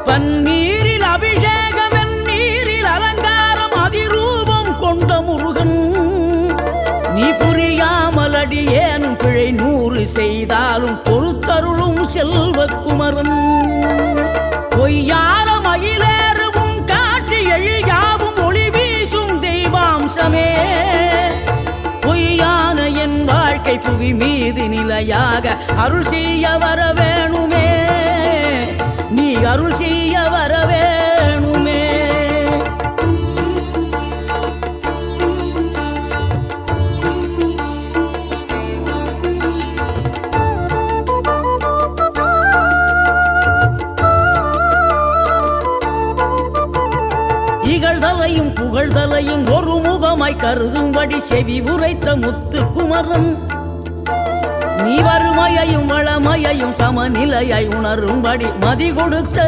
பன்னீரில் அபிஷேகம் நீரில் அலங்காரம் அதிரூபம் கொண்ட முருகன் நீ புரியாமல் அடியேனும் பிழை 100 செய்தாலும் பொறுத்தருளும் செல்வக்குமரன் பொய்யார மயிலேறும் காட்சி எழியாவும் ஒளி வீசும் தெய்வாம்சமே பொய்யான என் வாழ்க்கை புவி மீது நிலையாக அருள் செய்ய வர வேணுமே நீ அருள் செய்ய வர வேணுமே இகழ்தலையும் புகழ்தலையும் ஒரு முகமாய் கருதும்படி செவி உரைத்த முத்துக்குமரன் நீ வறுமையையும் வளமையையும் சமநிலையை உணரும்படி மதி கொடுத்த